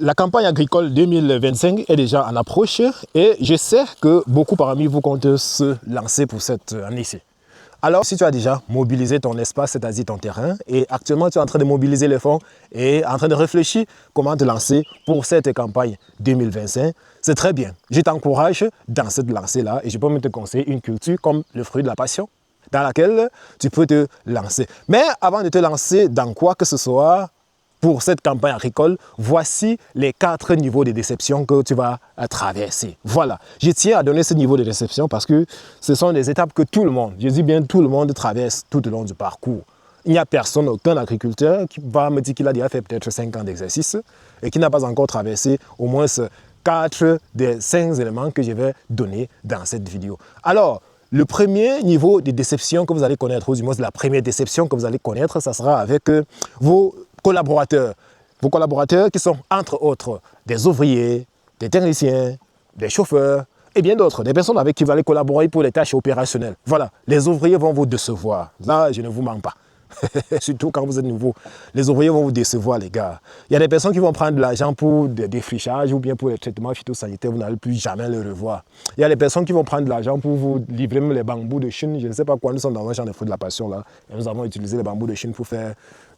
La campagne agricole 2025 est déjà en approche et je sais que beaucoup parmi vous comptent se lancer pour cette année-ci. Alors, si tu as déjà mobilisé ton espace, c'est-à-dire ton terrain, et actuellement tu es en train de mobiliser les fonds et en train de réfléchir comment te lancer pour cette campagne 2025, c'est très bien. Je t'encourage dans cette lancée-là et je peux même te conseiller une culture comme le fruit de la passion, dans laquelle tu peux te lancer. Mais avant de te lancer dans quoi que ce soit, pour cette campagne agricole, voici les 4 niveaux de déception que tu vas traverser. Voilà, je tiens à donner ce niveau de déception parce que ce sont des étapes que tout le monde, je dis bien tout le monde, traverse tout au long du parcours. Il n'y a personne, aucun agriculteur qui va me dire qu'il a déjà fait peut-être 5 ans d'exercice et qui n'a pas encore traversé au moins 4 des 5 éléments que je vais donner dans cette vidéo. Alors, le premier niveau de déception que vous allez connaître, ou du moins la première déception que vous allez connaître, ça sera avec vos collaborateurs. Vos collaborateurs qui sont, entre autres, des ouvriers, des techniciens, des chauffeurs et bien d'autres, des personnes avec qui vous allez collaborer pour les tâches opérationnelles. Voilà, les ouvriers vont vous décevoir. Là, je ne vous mens pas. Surtout quand vous êtes nouveau. Les ouvriers vont vous décevoir, les gars. Il y a des personnes qui vont prendre de l'argent pour des défrichages ou bien pour les traitements phytosanitaires, vous n'allez plus jamais le revoir. Il y a des personnes qui vont prendre de l'argent pour vous livrer les bambous de Chine. Je ne sais pas quoi, nous sommes dans un champ de fruits de la passion là. Et nous avons utilisé les bambous de Chine pour faire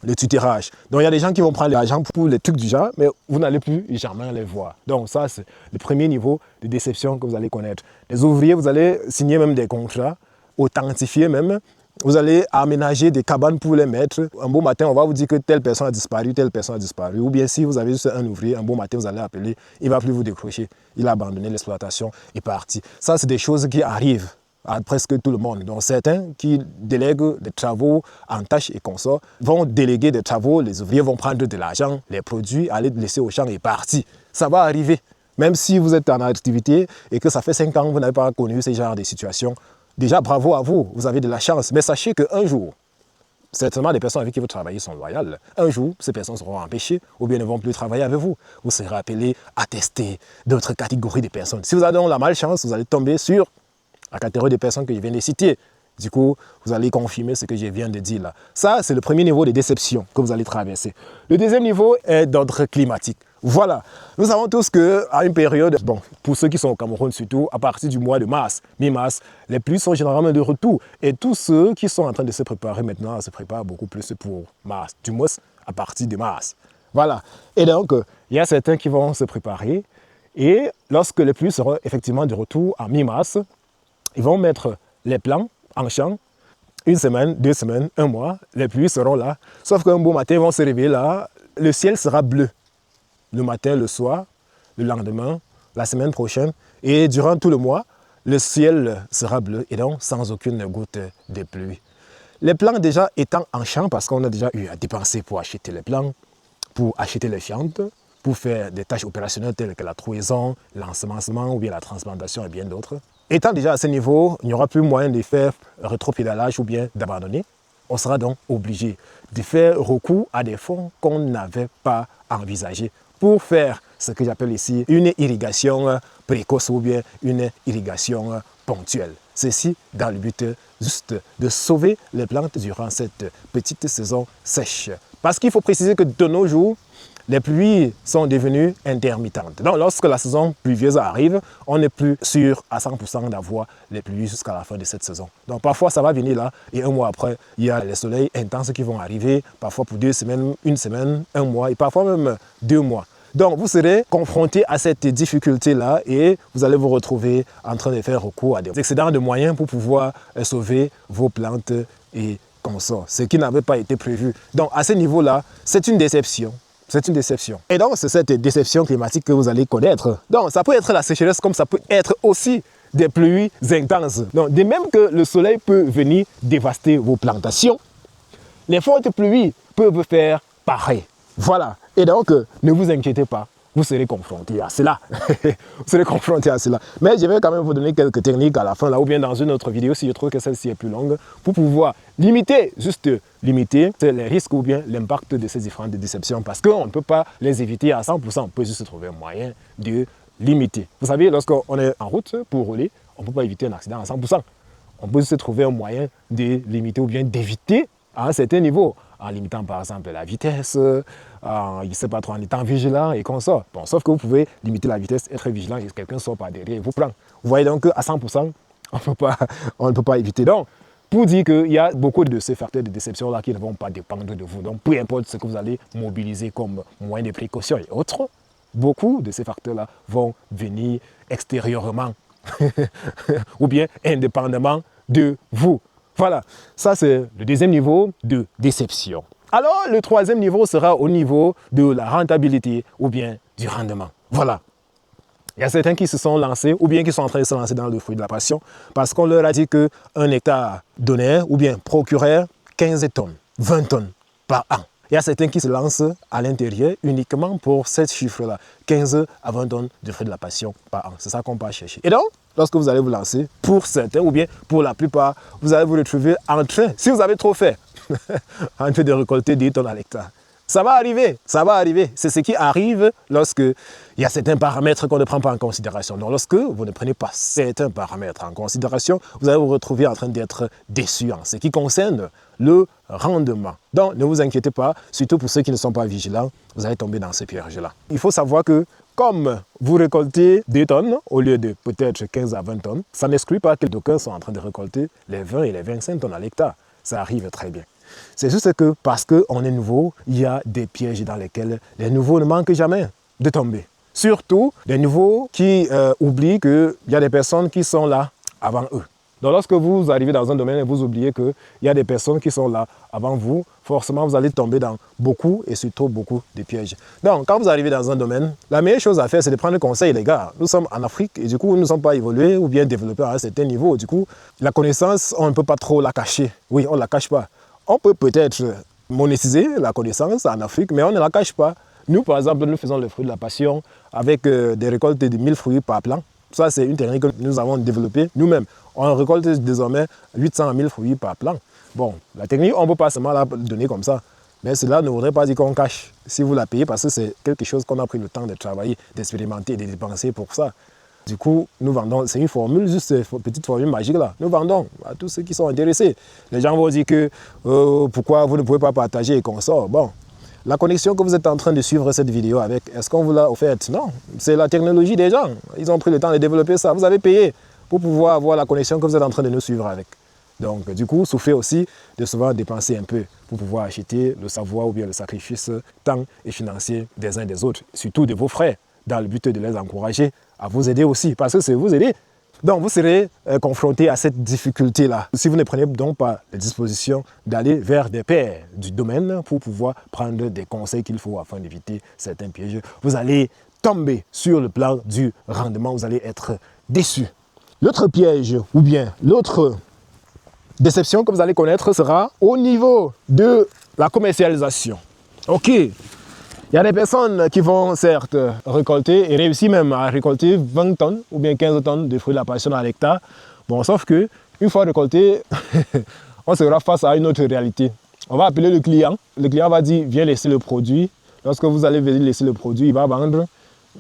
le tutorage. Donc il y a des gens qui vont prendre de l'argent pour les trucs du genre, mais vous n'allez plus jamais les voir. Donc ça, c'est le premier niveau de déception que vous allez connaître. Les ouvriers, vous allez signer même des contrats, authentifier même. Vous allez aménager des cabanes pour les mettre. Un beau matin, on va vous dire que telle personne a disparu, telle personne a disparu. Ou bien si vous avez juste un ouvrier, un beau matin, vous allez appeler, il ne va plus vous décrocher. Il a abandonné l'exploitation, il est parti. Ça, c'est des choses qui arrivent à presque tout le monde. Donc certains qui délèguent des travaux en tâches et consorts vont déléguer des travaux, les ouvriers vont prendre de l'argent, les produits, aller laisser au champ et partir. Ça va arriver. Même si vous êtes en activité et que ça fait 5 ans que vous n'avez pas connu ce genre de situation, déjà, bravo à vous, vous avez de la chance. Mais sachez qu'un jour, certainement les personnes avec qui vous travaillez sont loyales. Un jour, ces personnes seront empêchées ou bien ne vont plus travailler avec vous. Vous serez appelé à tester d'autres catégories de personnes. Si vous avez donc la malchance, vous allez tomber sur la catégorie de personnes que je viens de citer. Du coup, vous allez confirmer ce que je viens de dire là. Ça, c'est le premier niveau de déception que vous allez traverser. Le deuxième niveau est d'ordre climatique. Voilà, nous savons tous qu'à une période, bon, pour ceux qui sont au Cameroun surtout, à partir du mois de mars, mi-mars, les pluies sont généralement de retour. Et tous ceux qui sont en train de se préparer maintenant se préparent beaucoup plus pour mars, du moins à partir de mars. Voilà, et donc, il y a certains qui vont se préparer. Et lorsque les pluies seront effectivement de retour en mi-mars, ils vont mettre les plants en champ. Une semaine, 2 semaines, 1 mois, les pluies seront là. Sauf qu'un beau matin, ils vont se réveiller là, le ciel sera bleu. Le matin, le soir, le lendemain, la semaine prochaine. Et durant tout le mois, le ciel sera bleu et donc sans aucune goutte de pluie. Les plants déjà étant en champ, parce qu'on a déjà eu à dépenser pour acheter les plants, pour acheter les fientes, pour faire des tâches opérationnelles telles que la trouaison, l'ensemencement ou bien la transplantation et bien d'autres. Étant déjà à ce niveau, il n'y aura plus moyen de faire rétropédalage ou bien d'abandonner. On sera donc obligé de faire recours à des fonds qu'on n'avait pas envisagés pour faire ce que j'appelle ici une irrigation précoce ou bien une irrigation ponctuelle. Ceci dans le but juste de sauver les plantes durant cette petite saison sèche. Parce qu'il faut préciser que de nos jours, les pluies sont devenues intermittentes. Donc, lorsque la saison pluvieuse arrive, on n'est plus sûr à 100% d'avoir les pluies jusqu'à la fin de cette saison. Donc, parfois, ça va venir là, et 1 mois après, il y a les soleils intenses qui vont arriver, parfois pour 2 semaines, 1 semaine, 1 mois, et parfois même 2 mois. Donc, vous serez confronté à cette difficulté-là et vous allez vous retrouver en train de faire recours à des excédents de moyens pour pouvoir sauver vos plantes et consorts, ce qui n'avait pas été prévu. Donc, à ce niveau-là, c'est une déception. C'est une déception. Et donc, c'est cette déception climatique que vous allez connaître. Donc, ça peut être la sécheresse comme ça peut être aussi des pluies intenses. Donc, de même que le soleil peut venir dévaster vos plantations, les fortes pluies peuvent faire pareil. Voilà. Et donc, ne vous inquiétez pas. Vous serez confronté à cela. Vous serez confronté à cela. Mais je vais quand même vous donner quelques techniques à la fin, là, ou bien dans une autre vidéo, si je trouve que celle-ci est plus longue, pour pouvoir limiter, juste limiter les risques ou bien l'impact de ces différentes déceptions. Parce qu'on ne peut pas les éviter à 100%. On peut juste trouver un moyen de limiter. Vous savez, lorsqu'on est en route pour rouler, on ne peut pas éviter un accident à 100%. On peut juste trouver un moyen de limiter ou bien d'éviter à un certain niveau, en limitant par exemple la vitesse, je ne sais pas trop, en étant vigilant et qu'on sort. Bon, sauf que vous pouvez limiter la vitesse, être vigilant et quelqu'un sort par derrière et vous prend. Vous voyez donc qu'à 100%, on ne peut pas éviter. Donc, pour dire qu'il y a beaucoup de ces facteurs de déception-là qui ne vont pas dépendre de vous. Donc, peu importe ce que vous allez mobiliser comme moyen de précaution et autres, beaucoup de ces facteurs-là vont venir extérieurement ou bien indépendamment de vous. Voilà, ça c'est le deuxième niveau de déception. Alors, le troisième niveau sera au niveau de la rentabilité ou bien du rendement. Voilà. Il y a certains qui se sont lancés ou bien qui sont en train de se lancer dans le fruit de la passion parce qu'on leur a dit qu'un hectare donnait ou bien procurait 15 tonnes, 20 tonnes par an. Il y a certains qui se lancent à l'intérieur uniquement pour ce chiffre-là, 15 à 20 tonnes de fruits de la passion par an. C'est ça qu'on va chercher. Et donc, lorsque vous allez vous lancer, pour certains ou bien pour la plupart, vous allez vous retrouver en train, si vous avez trop fait, en train de récolter 10 tonnes à l'hectare. Ça va arriver, ça va arriver. C'est ce qui arrive lorsque il y a certains paramètres qu'on ne prend pas en considération. Donc, lorsque vous ne prenez pas certains paramètres en considération, vous allez vous retrouver en train d'être déçu en ce qui concerne le rendement. Donc, ne vous inquiétez pas, surtout pour ceux qui ne sont pas vigilants, vous allez tomber dans ces pièges-là. Il faut savoir que comme vous récoltez 2 tonnes au lieu de peut-être 15 à 20 tonnes, ça n'exclut pas que d'aucuns sont en train de récolter les 20 et les 25 tonnes à l'hectare. Ça arrive très bien. C'est juste que parce qu'on est nouveau, il y a des pièges dans lesquels les nouveaux ne manquent jamais de tomber. Surtout les nouveaux qui oublient qu'il y a des personnes qui sont là avant eux. Donc lorsque vous arrivez dans un domaine et vous oubliez qu'il y a des personnes qui sont là avant vous, forcément vous allez tomber dans beaucoup et surtout beaucoup de pièges. Donc quand vous arrivez dans un domaine, la meilleure chose à faire c'est de prendre conseil les gars. Nous sommes en Afrique et du coup nous ne sommes pas évolués ou bien développés à un certain niveau. Du coup la connaissance on ne peut pas trop la cacher. Oui, on ne la cache pas. On peut peut-être monétiser la connaissance en Afrique, mais on ne la cache pas. Nous, par exemple, nous faisons le fruit de la passion avec des récoltes de 1000 fruits par plant. Ça, c'est une technique que nous avons développée nous-mêmes. On récolte désormais 800 000 fruits par plant. Bon, la technique, on ne peut pas seulement la donner comme ça. Mais cela ne voudrait pas dire qu'on cache si vous la payez, parce que c'est quelque chose qu'on a pris le temps de travailler, d'expérimenter et de dépenser pour ça. Du coup, nous vendons, c'est une formule, juste une petite formule magique là. Nous vendons à tous ceux qui sont intéressés. Les gens vont dire que pourquoi vous ne pouvez pas partager et qu'on sort. Bon, la connexion que vous êtes en train de suivre cette vidéo avec, est-ce qu'on vous l'a offerte? Non, c'est la technologie des gens. Ils ont pris le temps de développer ça. Vous avez payé pour pouvoir avoir la connexion que vous êtes en train de nous suivre avec. Donc, du coup, souffrez aussi de souvent dépenser un peu pour pouvoir acheter le savoir ou bien le sacrifice temps et financier des uns des autres, surtout de vos frères, dans le but de les encourager à vous aider aussi, parce que c'est vous aider. Donc, vous serez confronté à cette difficulté-là. Si vous ne prenez donc pas les dispositions d'aller vers des pairs du domaine pour pouvoir prendre des conseils qu'il faut afin d'éviter certains pièges, vous allez tomber sur le plan du rendement, vous allez être déçu. L'autre piège, ou bien l'autre déception que vous allez connaître sera au niveau de la commercialisation. Ok, il y a des personnes qui vont certes récolter et réussir même à récolter 20 tonnes ou bien 15 tonnes de fruits de la passion à l'hectare. Bon, sauf que une fois récolté, on sera face à une autre réalité. On va appeler le client. Le client va dire, viens laisser le produit. Lorsque vous allez venir laisser le produit, il va vendre.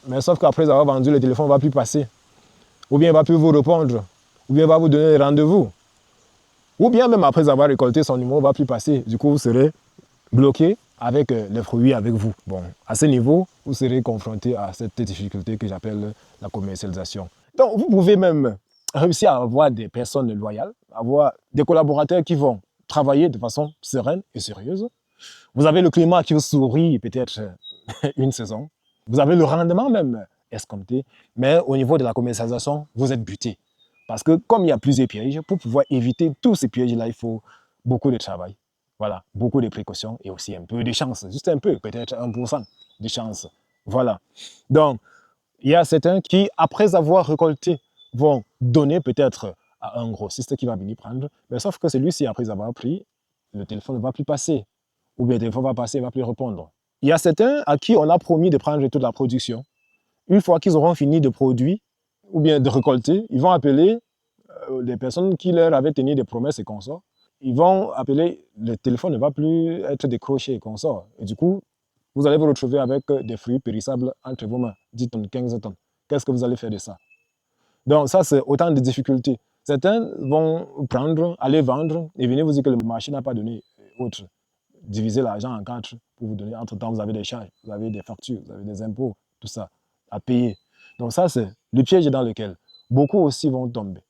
Mais sauf qu'après avoir vendu, le téléphone ne va plus passer. Ou bien il ne va plus vous répondre. Ou bien il va vous donner rendez-vous. Ou bien même après avoir récolté, son numéro ne va plus passer. Du coup, vous serez bloqué avec les fruits avec vous. Bon, à ce niveau, vous serez confronté à cette difficulté que j'appelle la commercialisation. Donc, vous pouvez même réussir à avoir des personnes loyales, avoir des collaborateurs qui vont travailler de façon sereine et sérieuse. Vous avez le climat qui vous sourit peut-être une saison. Vous avez le rendement même escompté. Mais au niveau de la commercialisation, vous êtes buté. Parce que comme il y a plusieurs pièges, pour pouvoir éviter tous ces pièges-là, il faut beaucoup de travail. Voilà, beaucoup de précautions et aussi un peu de chance, juste un peu, peut-être 1% de chance. Voilà. Donc, il y a certains qui, après avoir récolté, vont donner peut-être à un grossiste qui va venir prendre, mais sauf que celui-ci, après avoir pris, le téléphone ne va plus passer, ou bien le téléphone va passer, il ne va plus répondre. Il y a certains à qui on a promis de prendre toute la production. Une fois qu'ils auront fini de produire, ou bien de récolter, ils vont appeler les personnes qui leur avaient tenu des promesses et consorts. Ils vont appeler, le téléphone ne va plus être décroché et consort. Et du coup, vous allez vous retrouver avec des fruits périssables entre vos mains, 10 tonnes, 15 tonnes. Qu'est-ce que vous allez faire de ça? Donc ça, c'est autant de difficultés. Certains vont prendre, aller vendre et venir vous dire que le marché n'a pas donné. autres. Divisez l'argent en 4 pour vous donner. Entre-temps, vous avez des charges, vous avez des factures, vous avez des impôts, tout ça à payer. Donc ça, c'est le piège dans lequel beaucoup aussi vont tomber.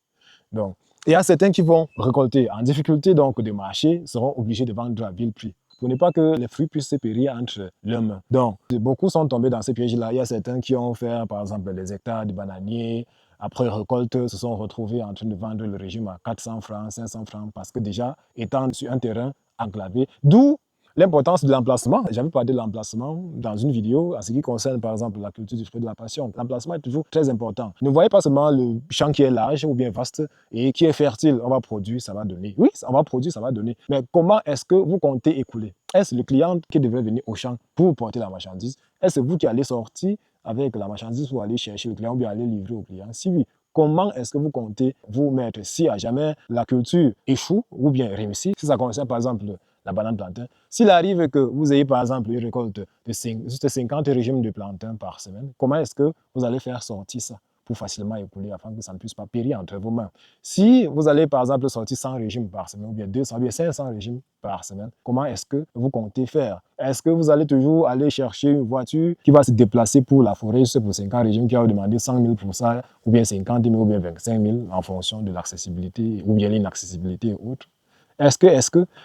Donc, il y a certains qui vont récolter en difficulté donc des marchés, seront obligés de vendre à vil prix. Pour ne pas que les fruits puissent se périr entre leurs mains. Donc, beaucoup sont tombés dans ces pièges-là. Il y a certains qui ont fait, par exemple, des hectares de bananiers. Après récolte, se sont retrouvés en train de vendre le régime à 400 francs, 500 francs, parce que déjà, étant sur un terrain enclavé, d'où l'importance de l'emplacement. J'avais parlé de l'emplacement dans une vidéo en ce qui concerne par exemple la culture du fruit de la passion. L'emplacement est toujours très important. Ne voyez pas seulement le champ qui est large ou bien vaste et qui est fertile. On va produire, ça va donner. Oui, on va produire, ça va donner. Mais comment est-ce que vous comptez écouler? Est-ce le client qui devrait venir au champ pour porter la marchandise? Est-ce vous qui allez sortir avec la marchandise pour aller chercher le client ou bien aller livrer au client? Si oui, comment est-ce que vous comptez vous mettre si à jamais la culture échoue ou bien réussit? Si ça concerne par exemple la banane plantain. S'il arrive que vous ayez par exemple une récolte de 50 régimes de plantain par semaine, comment est-ce que vous allez faire sortir ça pour facilement écouler afin que ça ne puisse pas périr entre vos mains? Si vous allez par exemple sortir 100 régimes par semaine ou bien 200 ou bien 500 régimes par semaine, comment est-ce que vous comptez faire? Est-ce que vous allez toujours aller chercher une voiture qui va se déplacer pour la forêt, juste pour 50 régimes, qui va vous demander 100 000 pour ça, ou bien 50 000 ou bien 25 000 en fonction de l'accessibilité ou bien l'inaccessibilité ou autre?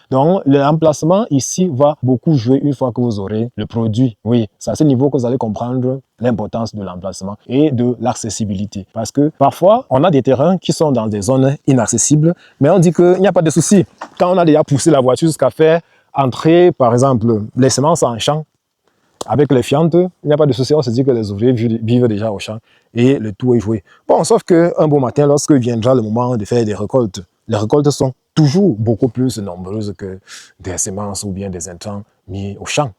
Donc, l'emplacement ici va beaucoup jouer une fois que vous aurez le produit. Oui, c'est à ce niveau que vous allez comprendre l'importance de l'emplacement et de l'accessibilité. Parce que parfois, on a des terrains qui sont dans des zones inaccessibles, mais on dit qu'il n'y a pas de souci. Quand on a déjà poussé la voiture jusqu'à faire entrer, par exemple, les semences en champ, avec les fientes, il n'y a pas de souci, on se dit que les ouvriers vivent déjà au champ et le tout est joué. Bon, sauf qu'un beau matin, lorsque viendra le moment de faire des récoltes, les récoltes sont toujours beaucoup plus nombreuses que des semences ou bien des intrants mis au champ.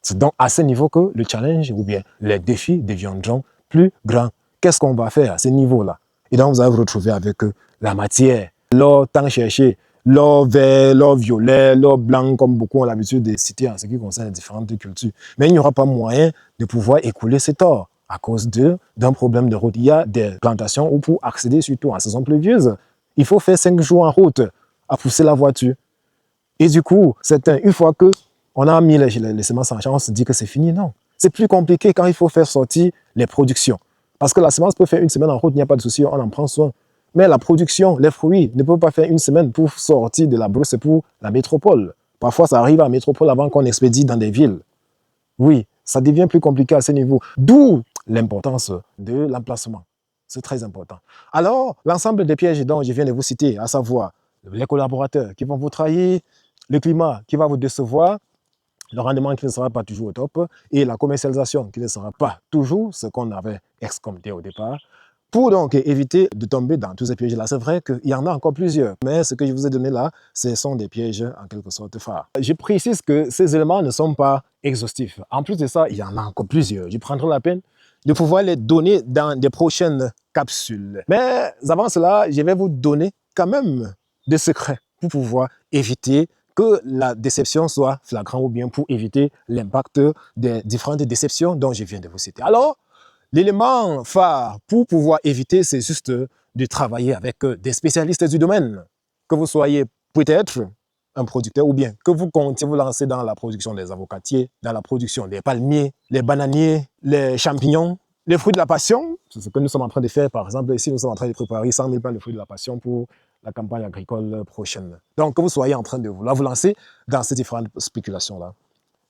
C'est donc à ce niveau que le challenge ou bien les défis deviendront plus grands. Qu'est-ce qu'on va faire à ce niveau-là? Et donc, vous allez vous retrouver avec la matière, l'or tant cherché, l'or vert, l'or violet, l'or blanc, comme beaucoup ont l'habitude de citer en ce qui concerne les différentes cultures. Mais il n'y aura pas moyen de pouvoir écouler cet or à cause d'un problème de route. Il y a des plantations où pour accéder, surtout en saison pluvieuse, il faut faire 5 jours en route à pousser la voiture. Et du coup, une fois qu'on a mis les semences en champ, on se dit que c'est fini. Non, c'est plus compliqué quand il faut faire sortir les productions. Parce que la semence peut faire une semaine en route, il n'y a pas de souci, on en prend soin. Mais la production, les fruits, ne peuvent pas faire une semaine pour sortir de la brousse pour la métropole. Parfois, ça arrive à la métropole avant qu'on expédie dans des villes. Oui, ça devient plus compliqué à ce niveau. D'où l'importance de l'emplacement. C'est très important. Alors, l'ensemble des pièges dont je viens de vous citer, à savoir les collaborateurs qui vont vous trahir, le climat qui va vous décevoir, le rendement qui ne sera pas toujours au top et la commercialisation qui ne sera pas toujours ce qu'on avait escompté au départ. Pour donc éviter de tomber dans tous ces pièges-là, c'est vrai qu'il y en a encore plusieurs, mais ce que je vous ai donné là, ce sont des pièges en quelque sorte phares. Je précise que ces éléments ne sont pas exhaustifs. En plus de ça, il y en a encore plusieurs. Je prendrai la peine de pouvoir les donner dans des prochaines capsules. Mais avant cela, je vais vous donner quand même des secrets pour pouvoir éviter que la déception soit flagrante ou bien pour éviter l'impact des différentes déceptions dont je viens de vous citer. Alors, l'élément phare pour pouvoir éviter, c'est juste de travailler avec des spécialistes du domaine. Que vous soyez peut-être un producteur ou bien que vous comptez vous lancer dans la production des avocatiers, dans la production des palmiers, les bananiers, les champignons, les fruits de la passion. C'est ce que nous sommes en train de faire. Par exemple, ici, nous sommes en train de préparer 100 000 pains de fruits de la passion pour la campagne agricole prochaine. Donc, que vous soyez en train de vous lancer dans ces différentes spéculations-là,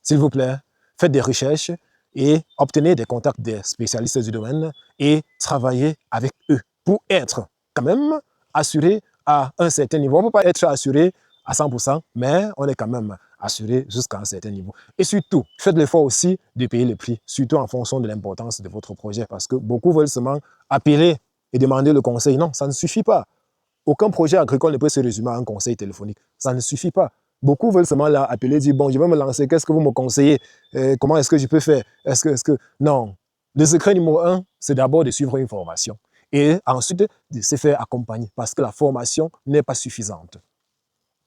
s'il vous plaît, faites des recherches et obtenez des contacts des spécialistes du domaine et travaillez avec eux pour être quand même assuré à un certain niveau. On ne peut pas être assuré à 100%, mais on est quand même assuré jusqu'à un certain niveau. Et surtout, faites l'effort aussi de payer le prix, surtout en fonction de l'importance de votre projet, parce que beaucoup veulent seulement appeler et demander le conseil. Non, ça ne suffit pas. Aucun projet agricole ne peut se résumer à un conseil téléphonique. Ça ne suffit pas. Beaucoup veulent seulement là appeler, dire, bon, je vais me lancer, qu'est-ce que vous me conseillez? Comment est-ce que je peux faire? Non. Le secret numéro 1, c'est d'abord de suivre une formation. Et ensuite, de se faire accompagner, parce que la formation n'est pas suffisante.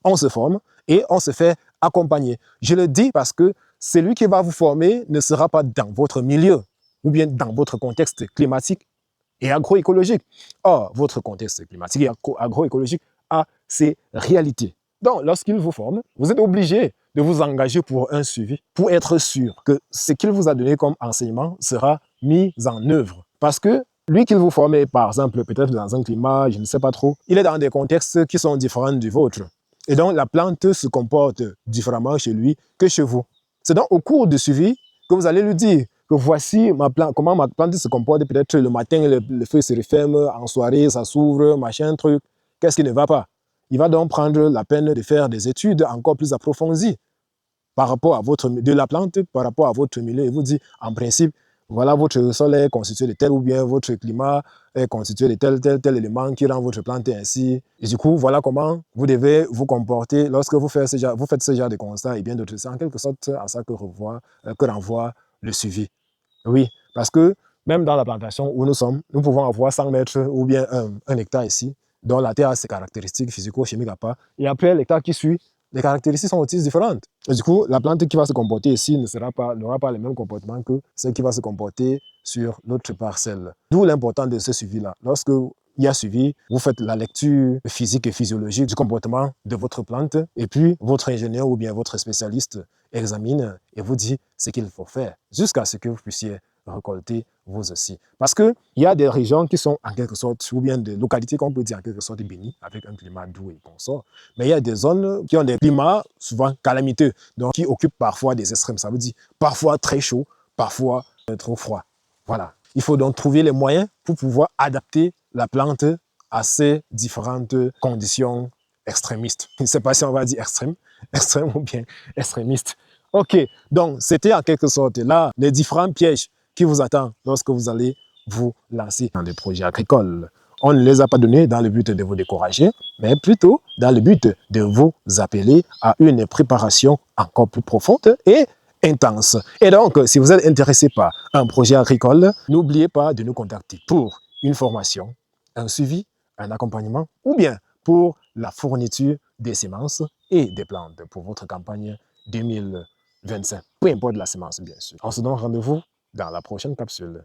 On se forme et on se fait accompagner. Je le dis parce que celui qui va vous former ne sera pas dans votre milieu ou bien dans votre contexte climatique et agroécologique. Or, votre contexte climatique et agroécologique a ses réalités. Donc, lorsqu'il vous forme, vous êtes obligé de vous engager pour un suivi, pour être sûr que ce qu'il vous a donné comme enseignement sera mis en œuvre. Parce que lui qu'il vous forme, par exemple, peut-être dans un climat, je ne sais pas trop, il est dans des contextes qui sont différents du vôtre. Et donc, la plante se comporte différemment chez lui que chez vous. C'est donc au cours du suivi que vous allez lui dire que voici ma plante, comment ma plante se comporte. Peut-être le matin, le feu se referme, en soirée, ça s'ouvre, machin, truc. Qu'est-ce qui ne va pas? Il va donc prendre la peine de faire des études encore plus approfondies par rapport à de la plante, par rapport à votre milieu. Il vous dit, en principe, voilà, votre sol est constitué de tel ou bien votre climat est constitué de tel élément qui rend votre plante ainsi. Et du coup, voilà comment vous devez vous comporter lorsque vous faites ce genre de constat et bien d'autres. C'est en quelque sorte à ça que renvoie le suivi. Oui, parce que même dans la plantation où nous sommes, nous pouvons avoir 100 mètres ou bien un hectare ici, dont la terre a ses caractéristiques physico-chimiques à part. Et après, l'hectare qui suit, les caractéristiques sont aussi différentes. Et du coup, la plante qui va se comporter ici n'aura pas le même comportement que celle qui va se comporter sur notre parcelle. D'où l'importance de ce suivi-là. Lorsque il y a suivi, vous faites la lecture physique et physiologique du comportement de votre plante, et puis votre ingénieur ou bien votre spécialiste examine et vous dit ce qu'il faut faire, jusqu'à ce que vous puissiez récolter vous aussi. Parce qu'il y a des régions qui sont en quelque sorte, ou bien des localités qu'on peut dire en quelque sorte bénies, avec un climat doux et consort, mais il y a des zones qui ont des climats souvent calamiteux, donc qui occupent parfois des extrêmes. Ça veut dire parfois très chaud, parfois trop froid. Voilà. Il faut donc trouver les moyens pour pouvoir adapter la plante à ces différentes conditions extrémistes. Je ne sais pas si on va dire extrême ou bien extrémiste. Ok, donc c'était en quelque sorte là les différents pièges qui vous attendent lorsque vous allez vous lancer dans des projets agricoles. On ne les a pas donnés dans le but de vous décourager, mais plutôt dans le but de vous appeler à une préparation encore plus profonde et intense. Et donc, si vous êtes intéressé par un projet agricole, n'oubliez pas de nous contacter pour une formation, un suivi, un accompagnement ou bien pour la fourniture des semences et des plantes pour votre campagne 2025. Peu importe la semence, bien sûr. On se donne rendez-vous dans la prochaine capsule.